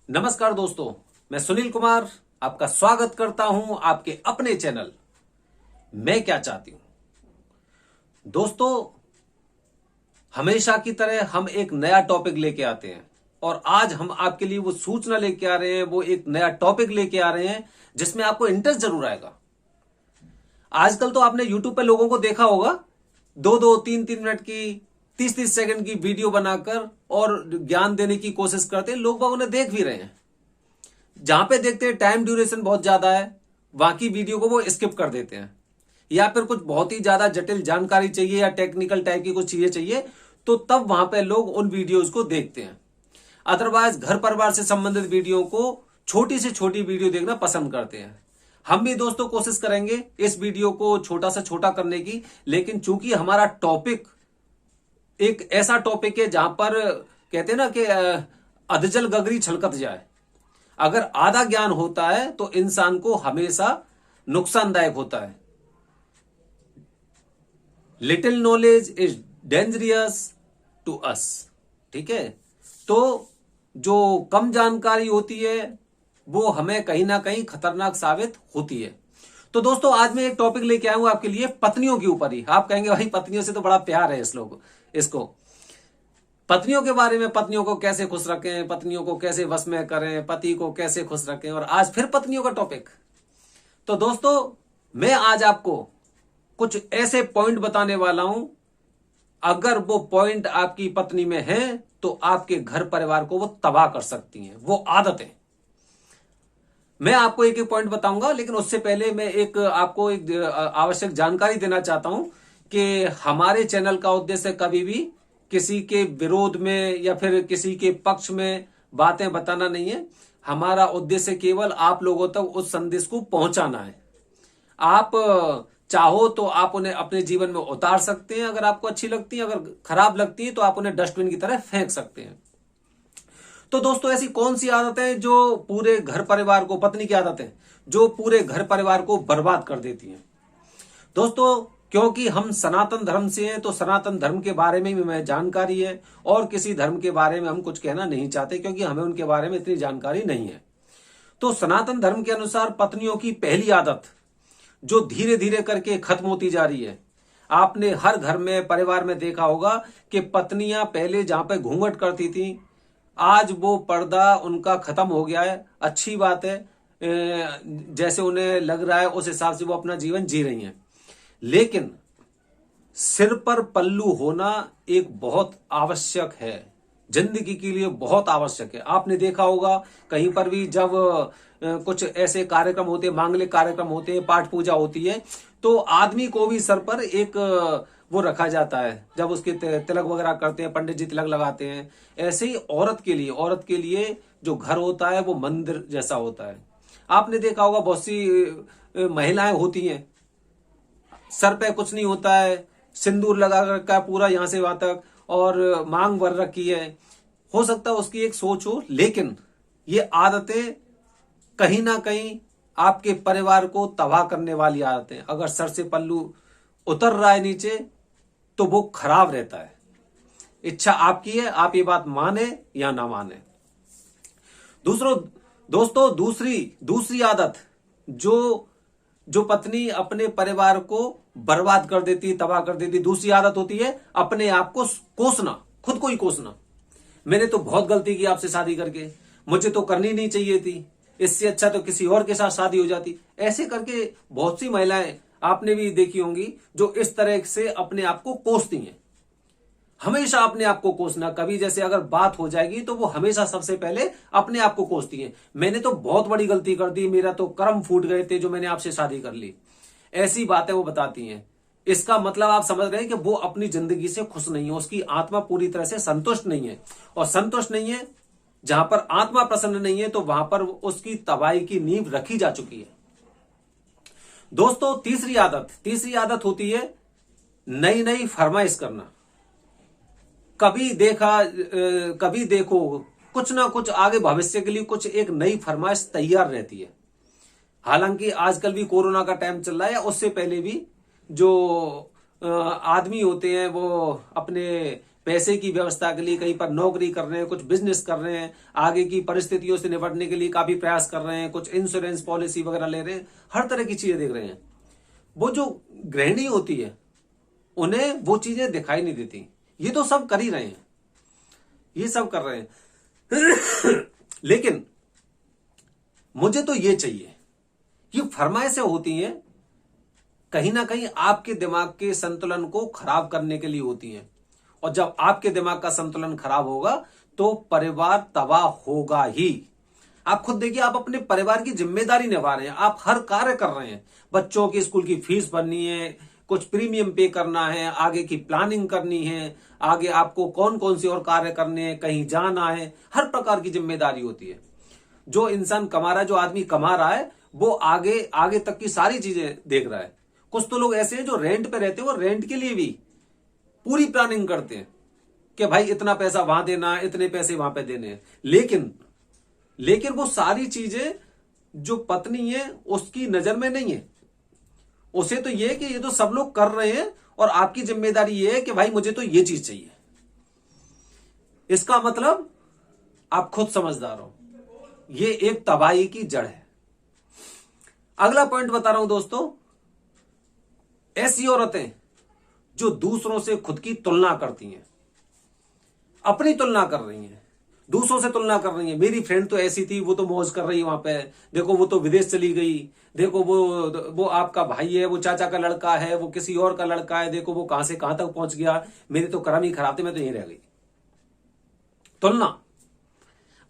नमस्कार दोस्तों, मैं सुनील कुमार आपका स्वागत करता हूं आपके अपने चैनल मैं क्या चाहती हूं। दोस्तों, हमेशा की तरह हम एक नया टॉपिक लेके आते हैं और आज हम आपके लिए वो सूचना लेके आ रहे हैं, वो एक नया टॉपिक लेके आ रहे हैं जिसमें आपको इंटरेस्ट जरूर आएगा। आजकल तो आपने यूट्यूब पे लोगों को देखा होगा, 2-2, 3-3 मिनट की, 30-30 सेकंड की वीडियो बनाकर और ज्ञान देने की कोशिश करते हैं। लोग बाग उन्हें देख भी रहे हैं। जहां पे देखते हैं टाइम ड्यूरेशन बहुत ज्यादा है, बाकी वीडियो को वो स्किप कर देते हैं, या फिर कुछ बहुत ही ज्यादा जटिल जानकारी चाहिए या टेक्निकल टाइप की कुछ चीजें चाहिए तो तब वहां पे लोग उन वीडियोस को देखते हैं। अदरवाइज घर परिवार से संबंधित वीडियो को, छोटी से छोटी वीडियो देखना पसंद करते हैं। हम भी दोस्तों कोशिश करेंगे इस वीडियो को छोटा से छोटा करने की, लेकिन चूंकि हमारा टॉपिक एक ऐसा टॉपिक है जहां पर कहते हैं ना कि अधजल गगरी छलकत जाए। अगर आधा ज्ञान होता है तो इंसान को हमेशा नुकसानदायक होता है। Little knowledge is dangerous to us. ठीक है, तो जो कम जानकारी होती है वो हमें कहीं ना कहीं खतरनाक साबित होती है। तो दोस्तों, आज मैं एक टॉपिक लेके आया हूं आपके लिए पत्नियों के ऊपर ही। आप कहेंगे भाई पत्नियों से तो बड़ा प्यार है इसको पत्नियों के बारे में, पत्नियों को कैसे खुश रखें, पत्नियों को कैसे वश में करें, पति को कैसे खुश रखें, और आज फिर पत्नियों का टॉपिक। तो दोस्तों, मैं आज आपको कुछ ऐसे पॉइंट बताने वाला हूं, अगर वो पॉइंट आपकी पत्नी में है तो आपके घर परिवार को वो तबाह कर सकती हैं, वो आदतें। मैं आपको एक एक पॉइंट बताऊंगा, लेकिन उससे पहले मैं आपको एक आवश्यक जानकारी देना चाहता हूं कि हमारे चैनल का उद्देश्य कभी भी किसी के विरोध में या फिर किसी के पक्ष में बातें बताना नहीं है। हमारा उद्देश्य केवल आप लोगों तक उस संदेश को पहुंचाना है। आप चाहो तो आप उन्हें अपने जीवन में उतार सकते हैं, अगर आपको अच्छी लगती है। अगर खराब लगती है तो आप उन्हें डस्टबिन की तरह फेंक सकते हैं। तो दोस्तों, ऐसी कौन सी आदतें जो पूरे घर परिवार को, पत्नी की आदतें जो पूरे घर परिवार को बर्बाद कर देती हैं। दोस्तों, क्योंकि हम सनातन धर्म से हैं तो सनातन धर्म के बारे में भी हमें जानकारी है, और किसी धर्म के बारे में हम कुछ कहना नहीं चाहते क्योंकि हमें उनके बारे में इतनी जानकारी नहीं है। तो सनातन धर्म के अनुसार पत्नियों की पहली आदत, जो धीरे धीरे करके खत्म होती जा रही है। आपने हर घर में, परिवार में देखा होगा कि पत्नियां पहले जहां पे घूंघट करती थी, आज वो पर्दा उनका खत्म हो गया है। अच्छी बात है, जैसे उन्हें लग रहा है उस हिसाब से वो अपना जीवन जी रही हैं। लेकिन सिर पर पल्लू होना एक बहुत आवश्यक है, जिंदगी के लिए बहुत आवश्यक है। आपने देखा होगा कहीं पर भी जब कुछ ऐसे कार्यक्रम होते हैं, मांगलिक कार्यक्रम होते हैं, पाठ पूजा होती है, तो आदमी को भी सर पर एक वो रखा जाता है। जब उसके तिलक वगैरह करते हैं, पंडित जी तिलक लगाते हैं। ऐसे ही औरत के लिए जो घर होता है वो मंदिर जैसा होता है। आपने देखा होगा बहुत सी महिलाएं होती हैं, सर पे कुछ नहीं होता है, सिंदूर लगा रखा है पूरा यहां से वहां तक, और मांग भर रखी है। हो सकता है उसकी एक सोच हो, लेकिन ये आदतें कहीं ना कहीं आपके परिवार को तबाह करने वाली आदतें। अगर सर से पल्लू उतर रहा है नीचे तो वो खराब रहता है। इच्छा आपकी है, आप ये बात माने या ना माने। दोस्तों, दूसरी आदत जो पत्नी अपने परिवार को बर्बाद कर देती, तबाह कर देती, दूसरी आदत होती है अपने आप को कोसना, खुद को ही कोसना। मैंने तो बहुत गलती की आपसे शादी करके, मुझे तो करनी नहीं चाहिए थी, इससे अच्छा तो किसी और के साथ शादी हो जाती। ऐसे करके बहुत सी महिलाएं आपने भी देखी होंगी जो इस तरह से अपने आप को कोसती हैं। हमेशा अपने आप को कोसना, कभी जैसे अगर बात हो जाएगी तो वो हमेशा सबसे पहले अपने आप को कोसती हैं। मैंने तो बहुत बड़ी गलती कर दी, मेरा तो कर्म फूट गए थे जो मैंने आपसे शादी कर ली, ऐसी बातें वो बताती हैं। इसका मतलब आप समझ रहे हैं कि वो अपनी जिंदगी से खुश नहीं है, उसकी आत्मा पूरी तरह से संतुष्ट नहीं है। और संतुष्ट नहीं है, जहां पर आत्मा प्रसन्न नहीं है तो वहां पर उसकी तबाही की नींव रखी जा चुकी है। दोस्तों, तीसरी आदत होती है नई नई फरमाइश करना। कभी देखो कुछ ना कुछ आगे भविष्य के लिए कुछ एक नई फरमाइश तैयार रहती है। हालांकि आजकल भी कोरोना का टाइम चल रहा है, उससे पहले भी जो आदमी होते हैं वो अपने पैसे की व्यवस्था के लिए कहीं पर नौकरी कर रहे हैं, कुछ बिजनेस कर रहे हैं, आगे की परिस्थितियों से निपटने के लिए काफी प्रयास कर रहे हैं, कुछ इंश्योरेंस पॉलिसी वगैरह ले रहे हैं, हर तरह की चीजें देख रहे हैं। वो जो गृहिणी होती है उन्हें वो चीजें दिखाई नहीं देती। ये तो सब कर ही रहे हैं, ये सब कर रहे हैं लेकिन मुझे तो ये चाहिए। ये फरमाइशें होती हैं कहीं ना कहीं आपके दिमाग के संतुलन को खराब करने के लिए होती हैं, और जब आपके दिमाग का संतुलन खराब होगा तो परिवार तबाह होगा ही। आप खुद देखिए, आप अपने परिवार की जिम्मेदारी निभा रहे हैं, आप हर कार्य कर रहे हैं, बच्चों की स्कूल की फीस भरनी है, कुछ प्रीमियम पे करना है, आगे की प्लानिंग करनी है, आगे आपको कौन कौन से और कार्य करने हैं, कहीं जाना है, हर प्रकार की जिम्मेदारी होती है। जो इंसान कमा रहा है, जो आदमी कमा रहा है, वो आगे आगे तक की सारी चीजें देख रहा है। कुछ तो लोग ऐसे हैं जो रेंट पे रहते हैं, वो रेंट के लिए भी पूरी प्लानिंग करते हैं कि भाई इतना पैसा वहां देना है, इतने पैसे वहां पे देने हैं। लेकिन वो सारी चीजें जो पत्नी है उसकी नजर में नहीं है। उसे तो ये कि ये तो सब लोग कर रहे हैं और आपकी जिम्मेदारी ये है कि भाई मुझे तो ये चीज चाहिए। इसका मतलब आप खुद समझदार हो, ये एक तबाही की जड़ है। अगला पॉइंट बता रहा हूं दोस्तों, ऐसी औरतें जो दूसरों से खुद की तुलना करती हैं, अपनी तुलना कर रही हैं, दूसरों से तुलना कर रही हैं। मेरी फ्रेंड तो ऐसी थी, वो तो मौज कर रही है वहां पे, देखो वो तो विदेश चली गई, देखो वो आपका भाई है, वो चाचा का लड़का है, वो किसी और का लड़का है, देखो वो कहां से कहां तक पहुंच गया, मेरे तो कर्म ही खराब थे, मैं तो यहीं रह गई। तुलना।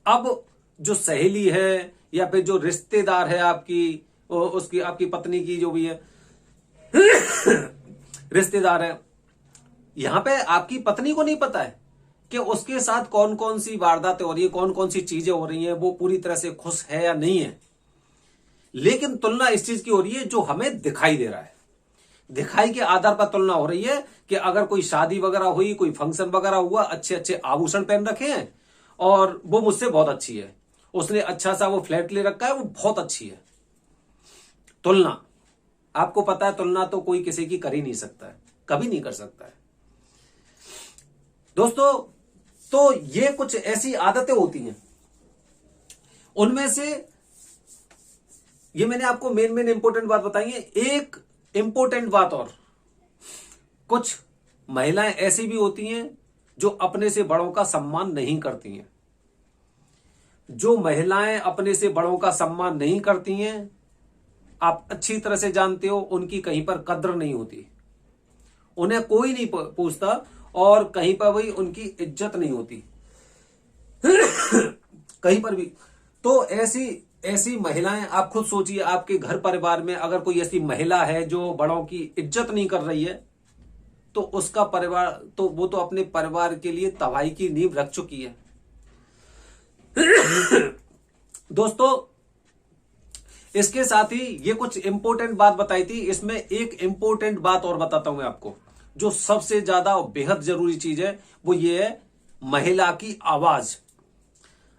अब जो सहेली है या फिर जो रिश्तेदार है आपकी, उसकी आपकी पत्नी की जो भी है रिश्तेदार है, यहां पे आपकी पत्नी को नहीं पता है कि उसके साथ कौन कौन सी वारदातें हो रही है, कौन कौन सी चीजें हो रही हैं, वो पूरी तरह से खुश है या नहीं है। लेकिन तुलना इस चीज की हो रही है जो हमें दिखाई दे रहा है। दिखाई के आधार पर तुलना हो रही है कि अगर कोई शादी वगैरह हुई, कोई फंक्शन वगैरह हुआ, अच्छे अच्छे आभूषण पहन रखे हैं और वो मुझसे बहुत अच्छी है, उसने अच्छा सा वो फ्लैट ले रखा है, वो बहुत अच्छी है। तुलना, आपको पता है तुलना तो कोई किसी की कर ही नहीं सकता है, कभी नहीं कर सकता है दोस्तों। तो ये कुछ ऐसी आदतें होती हैं, उनमें से ये मैंने आपको मेन इंपॉर्टेंट बात बताई है। एक इंपॉर्टेंट बात और, कुछ महिलाएं ऐसी भी होती हैं जो अपने से बड़ों का सम्मान नहीं करती हैं। जो महिलाएं अपने से बड़ों का सम्मान नहीं करती हैं, आप अच्छी तरह से जानते हो, उनकी कहीं पर कद्र नहीं होती, उन्हें कोई नहीं पूछता और कहीं पर भी उनकी इज्जत नहीं होती कहीं पर भी। तो ऐसी महिलाएं, आप खुद सोचिए, आपके घर परिवार में अगर कोई ऐसी महिला है जो बड़ों की इज्जत नहीं कर रही है, तो उसका परिवार तो वो तो अपने परिवार के लिए तबाही की नींव रख चुकी है दोस्तों। इसके साथ ही ये कुछ इंपॉर्टेंट बात बताई थी, इसमें एक इंपॉर्टेंट बात और बताता हूं मैं आपको, जो सबसे ज्यादा और बेहद जरूरी चीज है, वो ये है महिला की आवाज।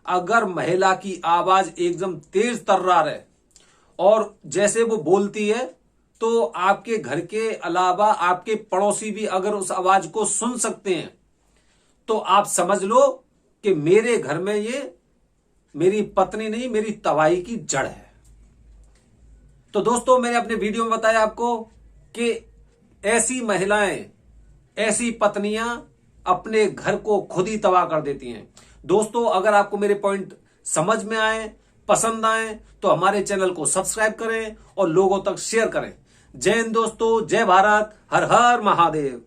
अगर महिला की आवाज एकदम तेज तर्रार है और जैसे वो बोलती है, तो आपके घर के अलावा आपके पड़ोसी भी अगर उस आवाज को सुन सकते हैं, तो आप समझ लो कि मेरे घर में ये मेरी पत्नी नहीं, मेरी तबाही की जड़ है। तो दोस्तों, मैंने अपने वीडियो में बताया आपको कि ऐसी महिलाएं, ऐसी पत्नियां अपने घर को खुद ही तबाह कर देती हैं। दोस्तों, अगर आपको मेरे पॉइंट समझ में आए, पसंद आए, तो हमारे चैनल को सब्सक्राइब करें और लोगों तक शेयर करें। जय हिंद दोस्तों, जय भारत, हर हर महादेव।